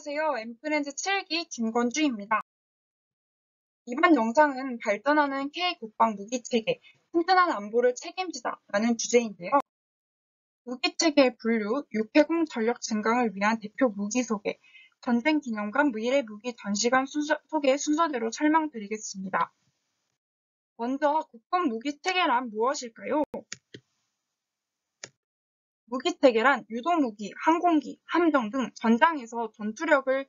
안녕하세요. 엠프렌즈 7기 김건주입니다. 이번 영상은 발전하는 K-국방 무기체계, 튼튼한 안보를 책임지다 라는 주제인데요. 무기체계의 분류, 육해공 전력 증강을 위한 대표 무기 소개, 전쟁 기념관 미래 무기 전시관 소개 순서대로 설명드리겠습니다. 먼저 국방 무기체계란 무엇일까요? 무기체계란 유도무기, 항공기, 함정 등 전장에서 전투력을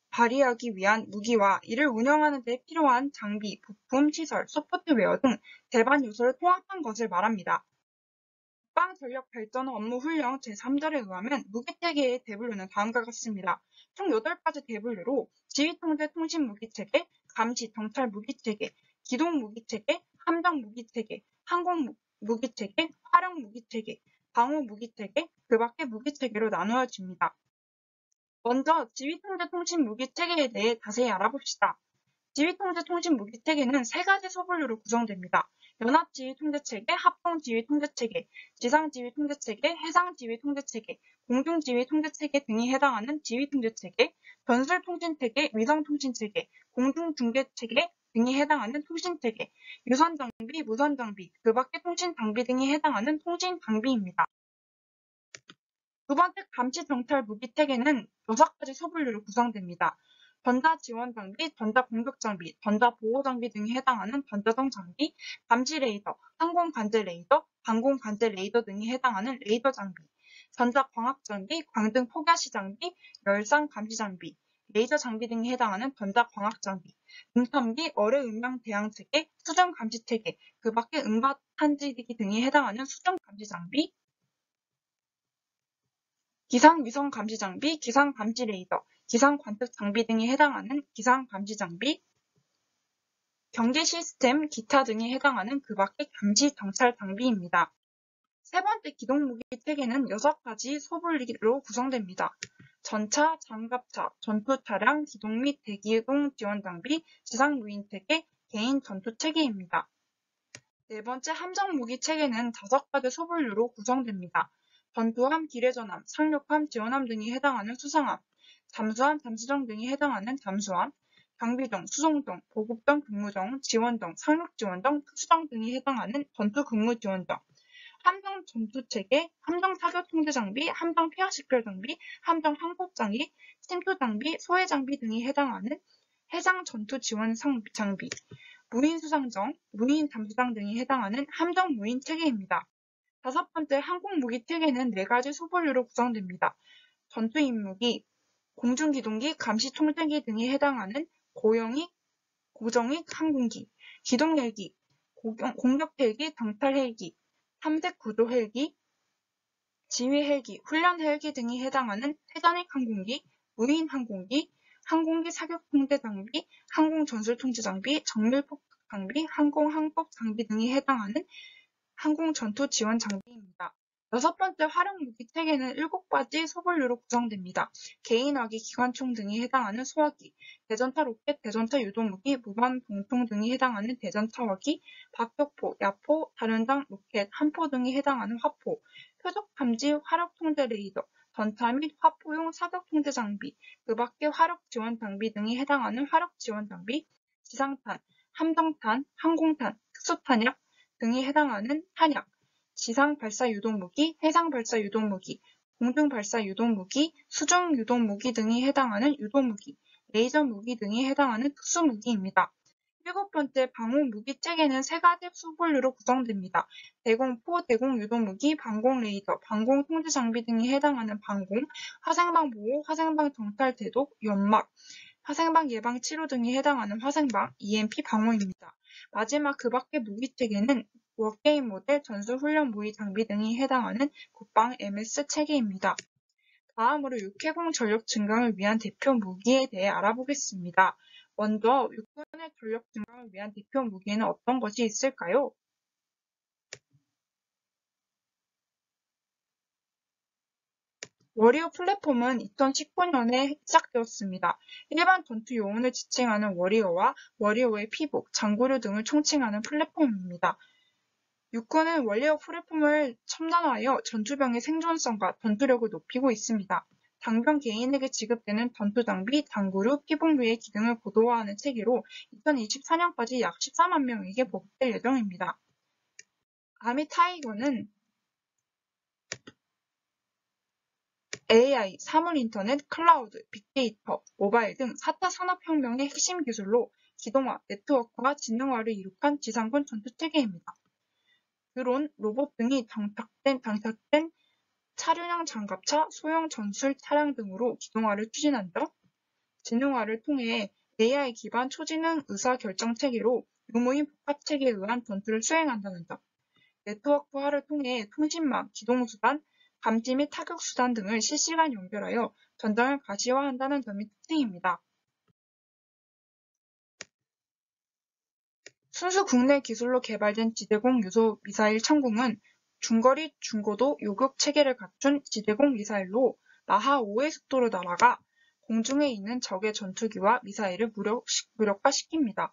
발휘하기 위한 무기와 이를 운영하는 데 필요한 장비, 부품, 시설, 소프트웨어 등 대반 요소를 통합한 것을 말합니다. 국방전력 발전 업무 훈령 제3절에 의하면 무기체계의 대분류는 다음과 같습니다. 총 8가지 대분류로 지휘통제 통신무기체계, 감시 정찰 무기체계, 기동 무기체계, 함정 무기체계, 항공 무기체계, 화력 무기체계, 방호 무기체계, 그 밖의 무기체계로 나누어집니다. 먼저 지휘통제 통신무기체계에 대해 자세히 알아봅시다. 지휘통제 통신무기체계는 3가지 소분류로 구성됩니다. 연합지휘통제체계, 합동지휘통제체계, 지상지휘통제체계, 해상지휘통제체계, 공중지휘통제체계 등이 해당하는 지휘통제체계, 전술통신체계, 위성통신체계, 공중중계체계 등이 해당하는 통신체계, 유선장비, 무선장비, 그 밖의 통신장비 등이 해당하는 통신장비입니다. 두 번째 감시정찰 무기체계는 6가지 소분류로 구성됩니다. 전자지원장비, 전자공격장비, 전자보호장비 등이 해당하는 전자성 장비, 감시레이더, 항공관제레이더, 방공관제레이더 등이 해당하는 레이더 장비, 전자광학장비, 광등 포괄시장비, 열상감시장비, 레이저 장비 등이 해당하는 전자광학장비, 음탐비, 어뢰음향 대항체계, 수정감시체계, 그 밖의 음바탄지기 등이 해당하는 수정감시장비, 기상위성 감시 장비, 기상 감지 레이더, 기상 관측 장비 등이 해당하는 기상 감시 장비, 경계 시스템, 기타 등이 해당하는 그 밖의 감시 정찰 장비입니다. 세 번째 기동무기 체계는 6가지 소분류로 구성됩니다. 전차, 장갑차, 전투차량, 기동 및 대기동 지원 장비, 지상 무인 체계, 개인 전투 체계입니다. 네 번째 함정무기 체계는 5가지 소분류로 구성됩니다. 전투함, 기뢰전함, 상륙함, 지원함 등이 해당하는 수상함, 잠수함, 잠수정 등이 해당하는 잠수함, 경비정, 수송정, 보급정, 근무정, 지원정, 상륙지원정, 특수정 등이 해당하는 전투근무지원정, 함정 전투체계, 함정 사격 통제 장비, 함정 폐하 식별 장비, 함정 항법 장비, 침투 장비, 소해 장비 등이 해당하는 해상 전투 지원 장비, 무인 수상정, 무인 잠수장 등이 해당하는 함정 무인 체계입니다. 5번째 항공무기 체계는 4가지 소분류로 구성됩니다. 전투임무기, 공중기동기, 감시통제기 등이 해당하는 고정익 항공기, 기동헬기, 공격헬기, 정찰헬기, 탐색구조헬기, 지휘헬기, 훈련헬기 등이 해당하는 회전익 항공기, 무인 항공기, 항공기 사격통제 장비, 항공전술통제 장비, 정밀폭 장비, 항공항법 장비 등이 해당하는 항공전투지원 장비입니다. 6번째 활용무기 체계는 7가지 소분류로 구성됩니다. 개인화기, 기관총 등이 해당하는 소화기, 대전차 로켓, 대전차 유도무기, 무반 봉총 등이 해당하는 대전차화기, 박격포, 야포, 다륜장 로켓, 함포 등이 해당하는 화포, 표적탐지, 화력통제 레이더, 전차 및 화포용 사격통제 장비, 그 밖의 화력지원 장비 등이 해당하는 화력지원 장비, 지상탄, 함정탄, 항공탄, 특수탄약 등이 해당하는 탄약, 지상 발사 유도무기, 해상 발사 유도무기, 공중 발사 유도무기, 수중 유도무기 등이 해당하는 유도무기, 레이저 무기 등이 해당하는 특수무기입니다. 7번째 방호무기 체계는 3가지 소분류로 구성됩니다. 대공포, 대공유도무기, 방공레이더, 방공통제장비 등이 해당하는 방공, 화생방 보호, 화생방 정찰 제독, 연막, 화생방 예방 치료 등이 해당하는 화생방, EMP 방호입니다. 마지막 그 밖의 무기체계는 워게임 모델, 전술훈련 무기 장비 등이 해당하는 국방 MS 체계입니다. 다음으로 육해공 전력 증강을 위한 대표 무기에 대해 알아보겠습니다. 먼저 육군의 전력 증강을 위한 대표 무기에는 어떤 것이 있을까요? 워리어 플랫폼은 2019년에 시작되었습니다. 일반 전투 요원을 지칭하는 워리어와 워리어의 피복, 장구류 등을 총칭하는 플랫폼입니다. 육군은 워리어 플랫폼을 첨단화하여 전투병의 생존성과 전투력을 높이고 있습니다. 장병 개인에게 지급되는 전투장비, 당구류, 피복류의 기능을 고도화하는 체계로 2024년까지 약 14만 명에게 보급될 예정입니다. 아미 타이거는 AI, 사물인터넷, 클라우드, 빅데이터, 모바일 등 4차 산업혁명의 핵심 기술로 기동화, 네트워크화, 지능화를 이룩한 지상군 전투체계입니다. 드론, 로봇 등이 장착된 차륜형 장갑차, 소형 전술 차량 등으로 기동화를 추진한 점, 지능화를 통해 AI 기반 초지능 의사결정 체계로 유무인 복합체계에 의한 전투를 수행한다는 점, 네트워크화를 통해 통신망, 기동수단, 감지 및 타격수단 등을 실시간 연결하여 전장을 가시화한다는 점이 특징입니다. 순수 국내 기술로 개발된 지대공 유도 미사일 천궁은 중거리, 중고도 요격 체계를 갖춘 지대공 미사일로 마하 5의 속도로 날아가 공중에 있는 적의 전투기와 미사일을 무력화시킵니다.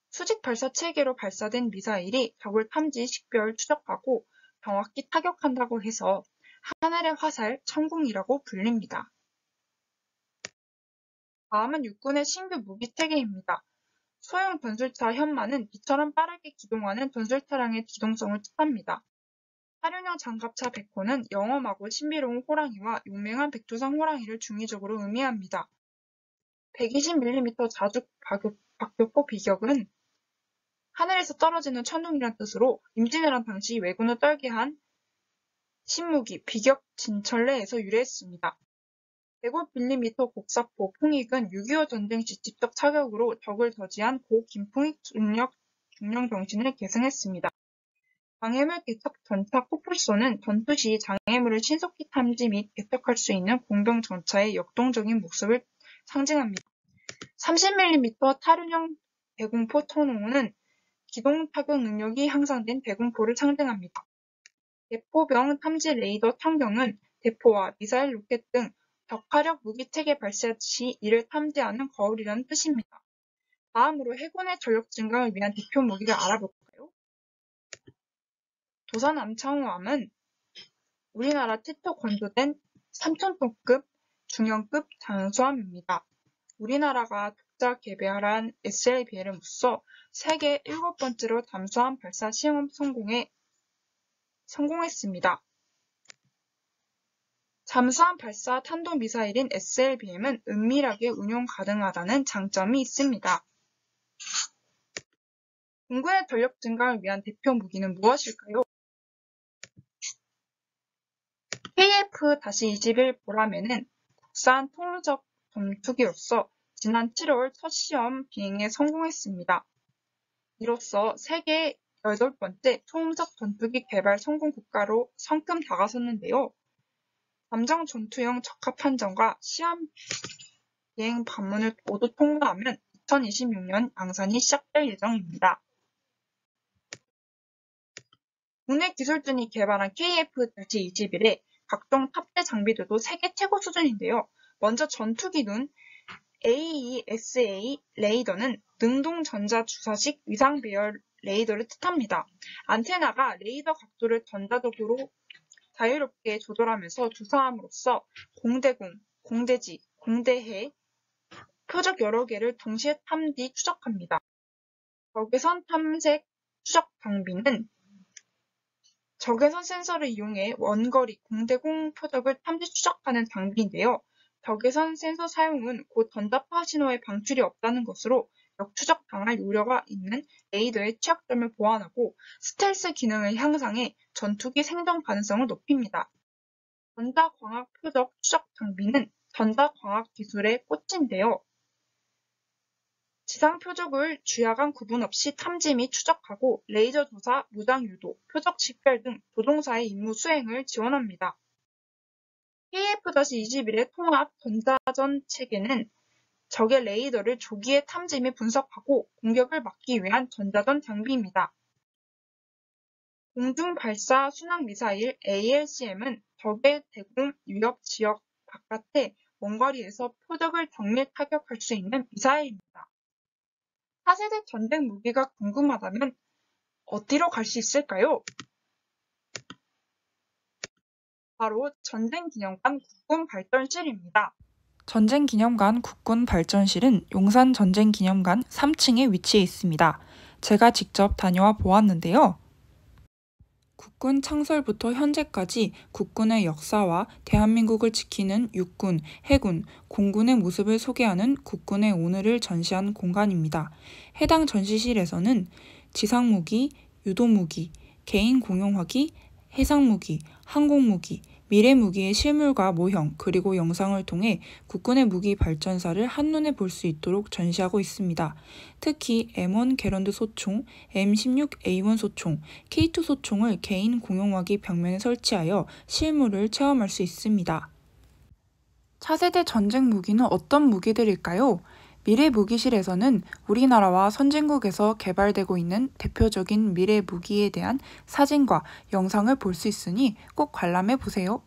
수직 발사 체계로 발사된 미사일이 적을 탐지, 식별, 추적하고 정확히 타격한다고 해서 하늘의 화살, 천궁이라고 불립니다. 다음은 육군의 신규 무기 체계입니다. 소형 전술차 현마는 비처럼 빠르게 기동하는 전술차량의 기동성을 뜻합니다. 사륜형 장갑차 백호는 영험하고 신비로운 호랑이와 용맹한 백두산 호랑이를 중의적으로 의미합니다. 120mm 자주 박격포 비격은 하늘에서 떨어지는 천둥이란 뜻으로 임진왜란 당시 왜군을 떨게 한 신무기 비격 진천래에서 유래했습니다. 105mm 곡사포 풍익은 6.25 전쟁 시 직접 차격으로 적을 저지한 고 김풍익 중령 정신을 계승했습니다. 장애물 개척 전차 코뿔소는 전투 시 장애물을 신속히 탐지 및 개척할 수 있는 공병 전차의 역동적인 모습을 상징합니다. 30mm 타륜형 대공포 토농은 기동 타격 능력이 향상된 대공포를 상징합니다. 대포병 탐지 레이더 청경은 대포와 미사일 로켓 등 적화력 무기체계 발사 시 이를 탐지하는 거울이라는 뜻입니다. 다음으로 해군의 전력 증강을 위한 대표 무기를 알아볼까요? 도산 암창호함은 우리나라 최초 건조된 3,000톤급 중형급 잠수함입니다. 우리나라가 독자 개발한 SLBM을 무서 세계 7번째로 잠수함 발사 시험 성공했습니다. 잠수함 발사 탄도미사일인 SLBM은 은밀하게 운용 가능하다는 장점이 있습니다. 공군의 전력 증강을 위한 대표 무기는 무엇일까요? KF-21 보라매는 국산 통루적 전투기로서 지난 7월 첫 시험 비행에 성공했습니다. 이로써 세계 8번째 초음속 전투기 개발 성공 국가로 성큼 다가섰는데요. 함정 전투용 적합 한정과 시험 비행 관문을 모두 통과하면 2026년 양산이 시작될 예정입니다. 국내 기술진이 개발한 KF-21의 각종 탑재 장비들도 세계 최고 수준인데요. 먼저 전투기둔 AESA 레이더는 능동 전자주사식 위상 배열 레이더를 뜻합니다. 안테나가 레이더 각도를 전자적으로 자유롭게 조절하면서 주사함으로써 공대공, 공대지, 공대해, 표적 여러 개를 동시에 탐지 추적합니다. 적외선 탐색 추적 장비는 적외선 센서를 이용해 원거리 공대공 표적을 탐지 추적하는 장비인데요. 적외선 센서 사용은 곧 전자파 신호의 방출이 없다는 것으로 역추적 당할 우려가 있는 레이더의 취약점을 보완하고 스텔스 기능을 향상해 전투기 생존 가능성을 높입니다. 전자광학 표적 추적 장비는 전자광학 기술의 꽃인데요. 지상 표적을 주야간 구분 없이 탐지 및 추적하고 레이저 조사, 무장 유도, 표적 식별 등 조종사의 임무 수행을 지원합니다. KF-21의 통합 전자전 체계는 적의 레이더를 조기에 탐지 및 분석하고 공격을 막기 위한 전자전 장비입니다. 공중 발사 순항 미사일 ALCM은 적의 대공 위협 지역 바깥에 먼 거리에서 표적을 정밀 타격할 수 있는 미사일입니다. 4세대 전쟁 무기가 궁금하다면 어디로 갈 수 있을까요? 바로 전쟁기념관 국군발전실입니다. 전쟁기념관 국군발전실은 용산 전쟁기념관 3층에 위치해 있습니다. 제가 직접 다녀와 보았는데요. 국군 창설부터 현재까지 국군의 역사와 대한민국을 지키는 육군, 해군, 공군의 모습을 소개하는 국군의 오늘을 전시한 공간입니다. 해당 전시실에서는 지상무기, 유도무기, 개인 공용화기, 해상무기, 항공무기, 미래무기의 실물과 모형 그리고 영상을 통해 국군의 무기 발전사를 한눈에 볼 수 있도록 전시하고 있습니다. 특히 M1 게런드 소총, M16A1 소총, K2 소총을 개인 공용화기 벽면에 설치하여 실물을 체험할 수 있습니다. 차세대 전쟁 무기는 어떤 무기들일까요? 미래 무기실에서는 우리나라와 선진국에서 개발되고 있는 대표적인 미래 무기에 대한 사진과 영상을 볼 수 있으니 꼭 관람해 보세요.